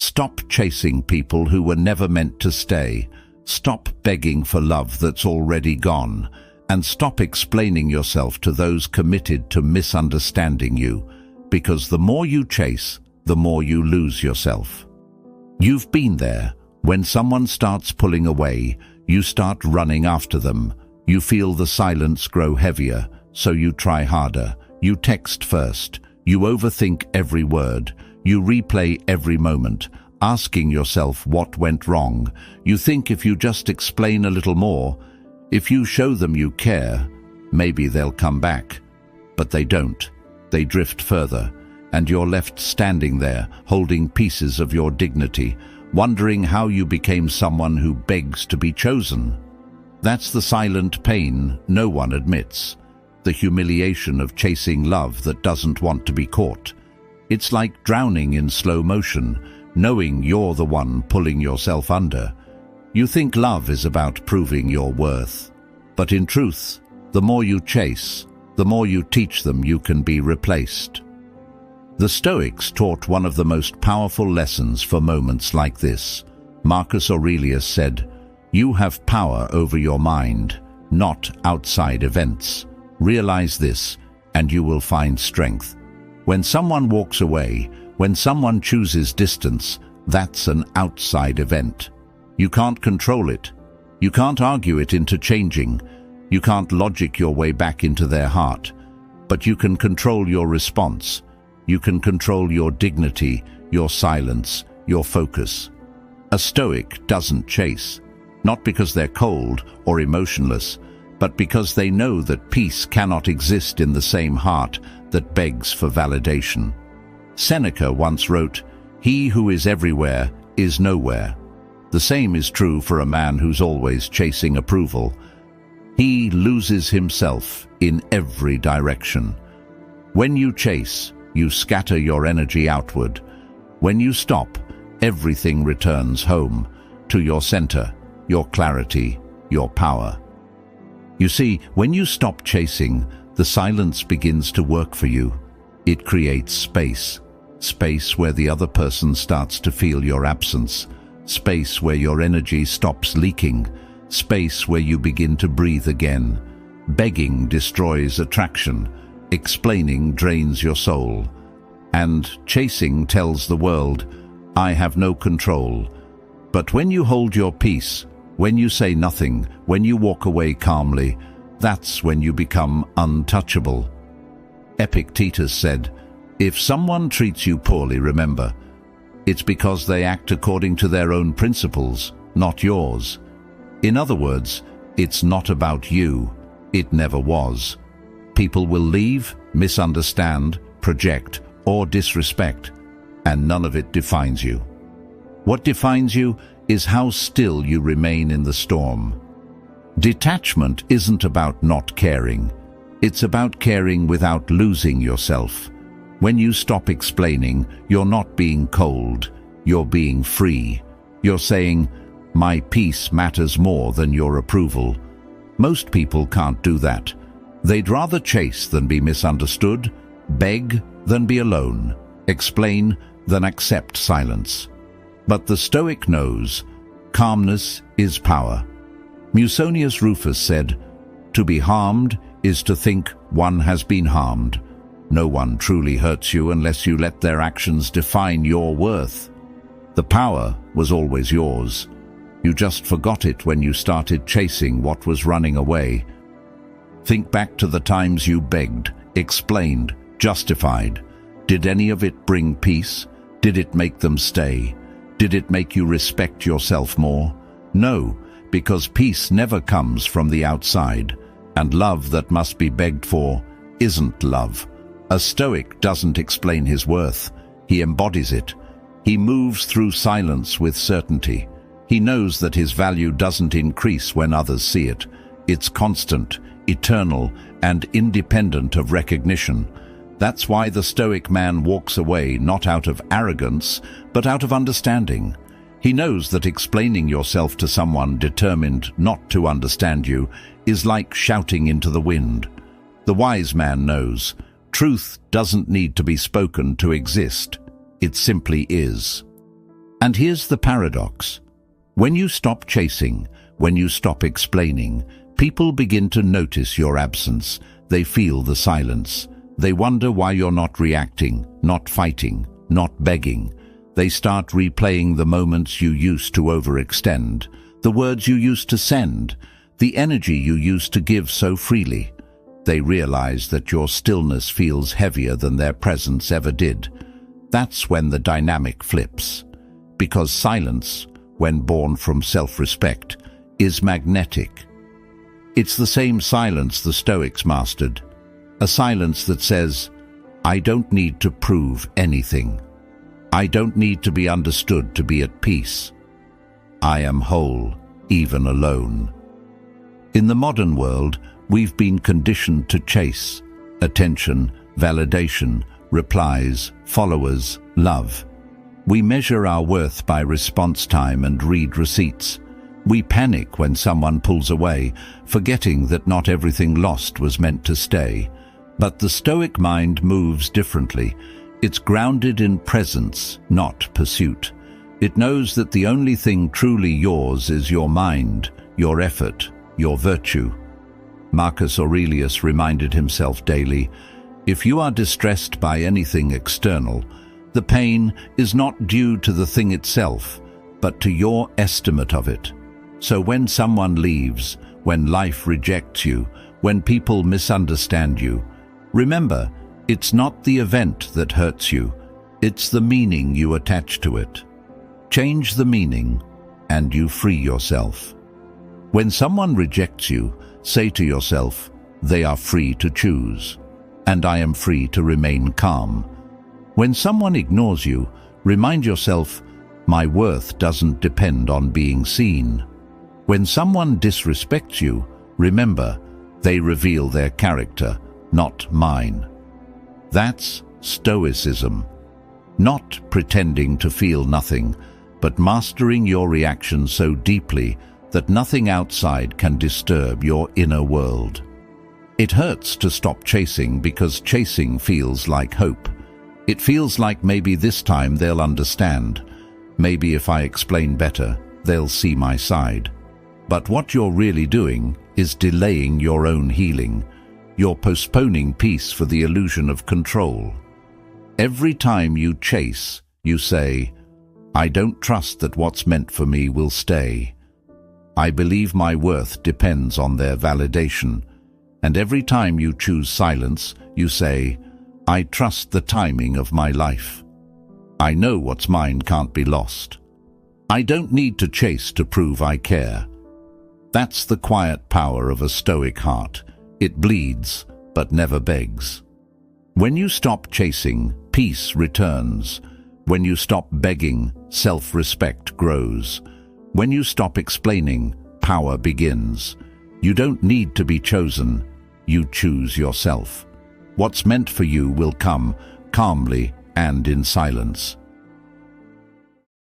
Stop chasing people who were never meant to stay. Stop begging for love that's already gone. And stop explaining yourself to those committed to misunderstanding you, because the more you chase, the more you lose yourself. You've been there. When someone starts pulling away, you start running after them. You feel the silence grow heavier, so you try harder. You text first. You overthink every word. You replay every moment, asking yourself what went wrong. You think if you just explain a little more, if you show them you care, maybe they'll come back. But they don't. They drift further, and you're left standing there, holding pieces of your dignity, wondering how you became someone who begs to be chosen. That's the silent pain no one admits, the humiliation of chasing love that doesn't want to be caught. It's like drowning in slow motion, knowing you're the one pulling yourself under. You think love is about proving your worth, but in truth, the more you chase, the more you teach them you can be replaced. The Stoics taught one of the most powerful lessons for moments like this. Marcus Aurelius said, "You have power over your mind, not outside events. Realize this, and you will find strength." When someone walks away, when someone chooses distance, that's an outside event. You can't control it. You can't argue it into changing. You can't logic your way back into their heart. But you can control your response. You can control your dignity, your silence, your focus. A Stoic doesn't chase, not because they're cold or emotionless, but because they know that peace cannot exist in the same heart that begs for validation. Seneca once wrote, "He who is everywhere is nowhere." The same is true for a man who's always chasing approval. He loses himself in every direction. When you chase, you scatter your energy outward. When you stop, everything returns home, to your center, your clarity, your power. You see, when you stop chasing, the silence begins to work for you. It creates space. Space where the other person starts to feel your absence. Space where your energy stops leaking. Space where you begin to breathe again. Begging destroys attraction. Explaining drains your soul. And chasing tells the world, "I have no control." But when you hold your peace, when you say nothing, when you walk away calmly, that's when you become untouchable. Epictetus said, "If someone treats you poorly, remember, it's because they act according to their own principles, not yours." In other words, it's not about you. It never was. People will leave, misunderstand, project, or disrespect, and none of it defines you. What defines you is how still you remain in the storm. Detachment isn't about not caring. It's about caring without losing yourself. When you stop explaining, you're not being cold, you're being free. You're saying, "My peace matters more than your approval." Most people can't do that. They'd rather chase than be misunderstood, beg than be alone, explain than accept silence. But the Stoic knows, calmness is power. Musonius Rufus said, "To be harmed is to think one has been harmed." No one truly hurts you unless you let their actions define your worth. The power was always yours. You just forgot it when you started chasing what was running away. Think back to the times you begged, explained, justified. Did any of it bring peace? Did it make them stay? Did it make you respect yourself more? No, because peace never comes from the outside, and love that must be begged for isn't love. A Stoic doesn't explain his worth. He embodies it. He moves through silence with certainty. He knows that his value doesn't increase when others see it. It's constant, eternal, and independent of recognition. That's why the Stoic man walks away not out of arrogance, but out of understanding. He knows that explaining yourself to someone determined not to understand you is like shouting into the wind. The wise man knows, truth doesn't need to be spoken to exist. It simply is. And here's the paradox. When you stop chasing, when you stop explaining, people begin to notice your absence. They feel the silence. They wonder why you're not reacting, not fighting, not begging. They start replaying the moments you used to overextend, the words you used to send, the energy you used to give so freely. They realize that your stillness feels heavier than their presence ever did. That's when the dynamic flips. Because silence, when born from self-respect, is magnetic. It's the same silence the Stoics mastered. A silence that says, I don't need to prove anything. I don't need to be understood to be at peace. I am whole, even alone. In the modern world, we've been conditioned to chase attention, validation, replies, followers, love. We measure our worth by response time and read receipts. We panic when someone pulls away, forgetting that not everything lost was meant to stay. But the Stoic mind moves differently. It's grounded in presence, not pursuit. It knows that the only thing truly yours is your mind, your effort, your virtue. Marcus Aurelius reminded himself daily, if you are distressed by anything external, the pain is not due to the thing itself, but to your estimate of it. So when someone leaves, when life rejects you, when people misunderstand you, remember, it's not the event that hurts you, it's the meaning you attach to it. Change the meaning, and you free yourself. When someone rejects you, say to yourself, they are free to choose, and I am free to remain calm. When someone ignores you, remind yourself, my worth doesn't depend on being seen. When someone disrespects you, remember, they reveal their character, not mine. That's Stoicism. Not pretending to feel nothing, but mastering your reaction so deeply that nothing outside can disturb your inner world. It hurts to stop chasing because chasing feels like hope. It feels like maybe this time they'll understand. Maybe if I explain better, they'll see my side. But what you're really doing is delaying your own healing. You're postponing peace for the illusion of control. Every time you chase, you say, I don't trust that what's meant for me will stay. I believe my worth depends on their validation. And every time you choose silence, you say, I trust the timing of my life. I know what's mine can't be lost. I don't need to chase to prove I care. That's the quiet power of a Stoic heart. It bleeds, but never begs. When you stop chasing, peace returns. When you stop begging, self-respect grows. When you stop explaining, power begins. You don't need to be chosen. You choose yourself. What's meant for you will come, calmly and in silence.